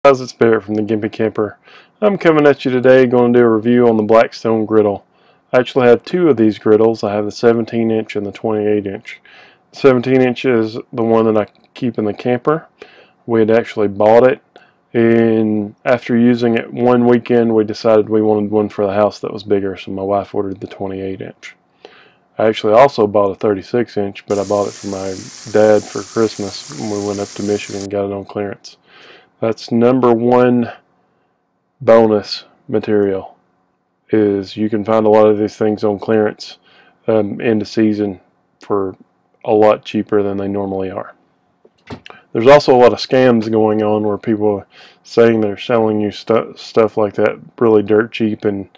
Guys, it's Barrett from the Gimpy Camper. I'm coming at you today going to do a review on the Blackstone Griddle. I actually have two of these griddles. I have the 17-inch and the 28-inch. The 17-inch is the one that I keep in the camper. We had actually bought it, and after using it one weekend we decided we wanted one for the house that was bigger, so my wife ordered the 28-inch. I actually also bought a 36-inch, but I bought it for my dad for Christmas when we went up to Michigan and got it on clearance. That's number one bonus material, is you can find a lot of these things on clearance into season for a lot cheaper than they normally are. There's also a lot of scams going on where people are saying they're selling you stuff like that really dirt cheap and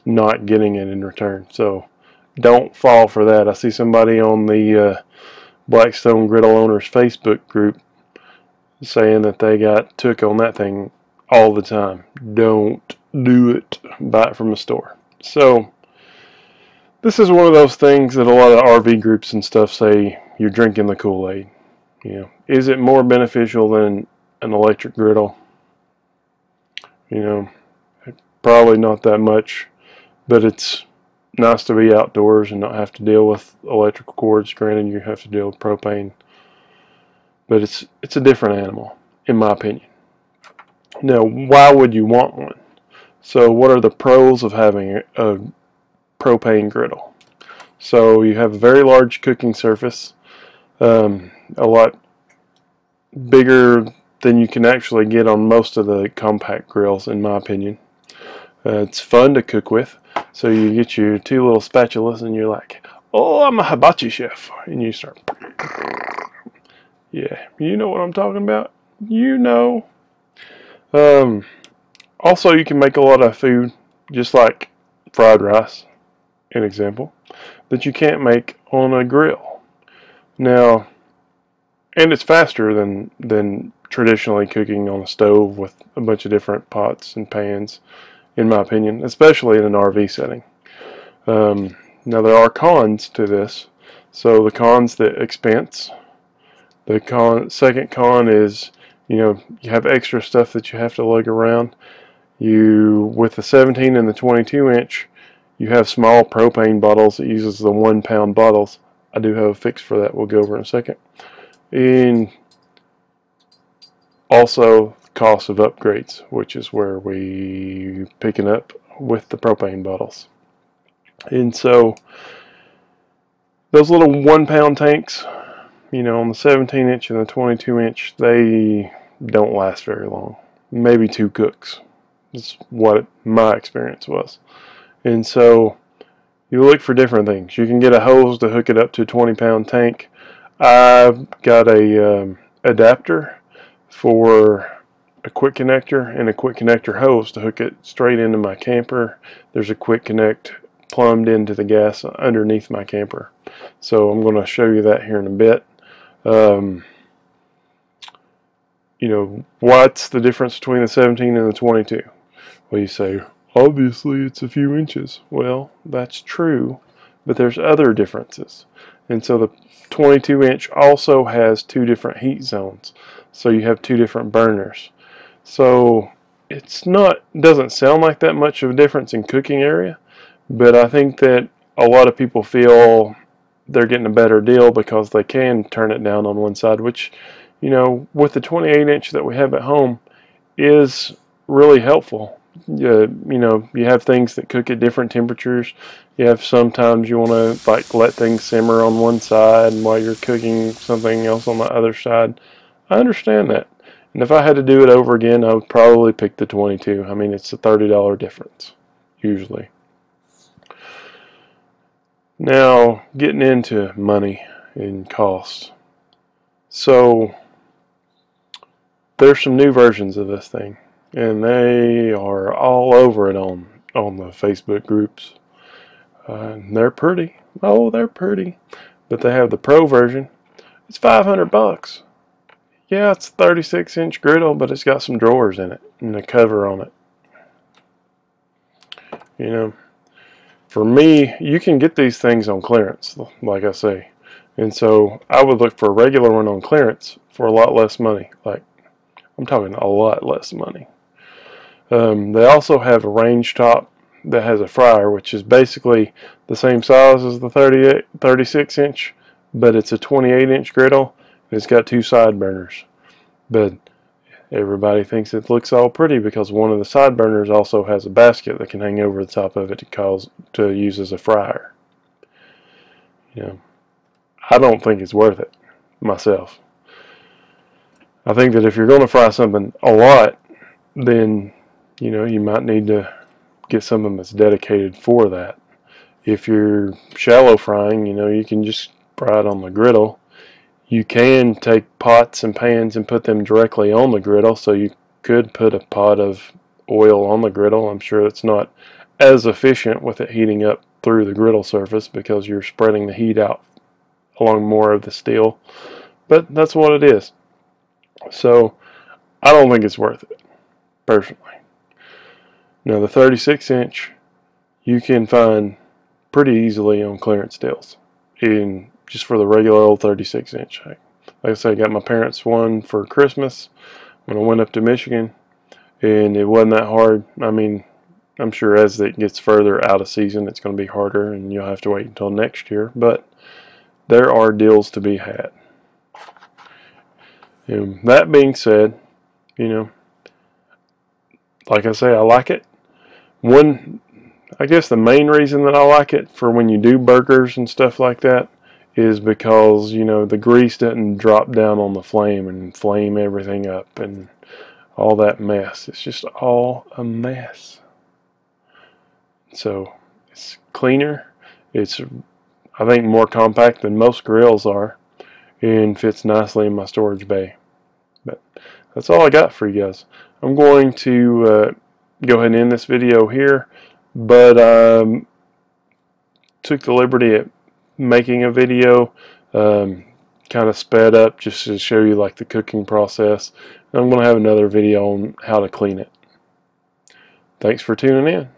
not getting it in return. So don't fall for that. I see somebody on the Blackstone Griddle Owners Facebook group saying that they got took on that thing all the time. Don't do it. Buy it from a store. So this is one of those things that a lot of RV groups and stuff say you're drinking the Kool-Aid. You know, is it more beneficial than an electric griddle? You know, probably not that much, but it's nice to be outdoors and not have to deal with electrical cords. Granted, you have to deal with propane, but it's a different animal, in my opinion. Now, why would you want one? So what are the pros of having a propane griddle? So you have a very large cooking surface, a lot bigger than you can actually get on most of the compact grills, in my opinion. It's fun to cook with. So you get your two little spatulas and you're like, oh, I'm a hibachi chef. And you start... Yeah, you know what I'm talking about. You know. Also, you can make a lot of food, just like fried rice, an example, that you can't make on a grill. Now, and it's faster than traditionally cooking on a stove with a bunch of different pots and pans, in my opinion, especially in an RV setting. Now, there are cons to this. So the con's the expense. The second con is, you know, you have extra stuff that you have to lug around. With the 17 and the 22-inch, you have small propane bottles that uses the 1-pound bottles. I do have a fix for that we'll go over in a second. And also cost of upgrades, which is where we picking up with the propane bottles. And so those little 1-pound tanks, you know, on the 17-inch and the 22-inch, they don't last very long. Maybe 2 cooks. That's what my experience was. And so you look for different things. You can get a hose to hook it up to a 20-pound tank. I've got a adapter for a quick connector and a quick connector hose to hook it straight into my camper. There's a quick connect plumbed into the gas underneath my camper. So I'm going to show you that here in a bit. You know, what's the difference between the 17 and the 22? Well, you say, obviously it's a few inches. Well, that's true, but there's other differences. And so the 22-inch also has 2 different heat zones. So you have 2 different burners. So doesn't sound like that much of a difference in cooking area, but I think that a lot of people feel they're getting a better deal because they can turn it down on one side, which, you know, with the 28-inch that we have at home is really helpful. You know, you have things that cook at different temperatures. You have sometimes you want to like let things simmer on one side while you're cooking something else on the other side. I understand that. And if I had to do it over again, I would probably pick the 22. I mean, it's a $30 difference, usually. Now, getting into money and cost. So, there's some new versions of this thing, and they are all over it on the Facebook groups. They're pretty. Oh, they're pretty. But they have the Pro version. It's $500. Yeah, it's a 36-inch griddle, but it's got some drawers in it and a cover on it. You know, for me, you can get these things on clearance, like I say. And so I would look for a regular one on clearance for a lot less money, like I'm talking a lot less money. They also have a range top that has a fryer, which is basically the same size as the 36 inch, but it's a 28 inch griddle, and it's got 2 side burners. But everybody thinks it looks all pretty because one of the side burners also has a basket that can hang over the top of it to use as a fryer. You know, I don't think it's worth it myself. I think that if you're going to fry something a lot, then you might need to get something that's dedicated for that. If you're shallow frying, you can just fry it on the griddle. You can take pots and pans and put them directly on the griddle, so you could put a pot of oil on the griddle. I'm sure it's not as efficient with it heating up through the griddle surface because you're spreading the heat out along more of the steel, but that's what it is. So I don't think it's worth it, personally. Now the 36 inch you can find pretty easily on clearance deals, just for the regular old 36 inch. Like I said, I got my parents one for Christmas when I went up to Michigan, and it wasn't that hard. I mean, I'm sure as it gets further out of season it's going to be harder and you'll have to wait until next year, but there are deals to be had. And that being said, like I say, I like it. I guess the main reason that I like it for when you do burgers and stuff like that is because, the grease doesn't drop down on the flame and flame everything up and all that mess. It's just all a mess. So it's cleaner. It's, I think, more compact than most grills are, and fits nicely in my storage bay. But that's all I got for you guys. I'm going to go ahead and end this video here, but took the liberty at making a video, kind of sped up just to show you like the cooking process. I'm going to have another video on how to clean it. Thanks for tuning in.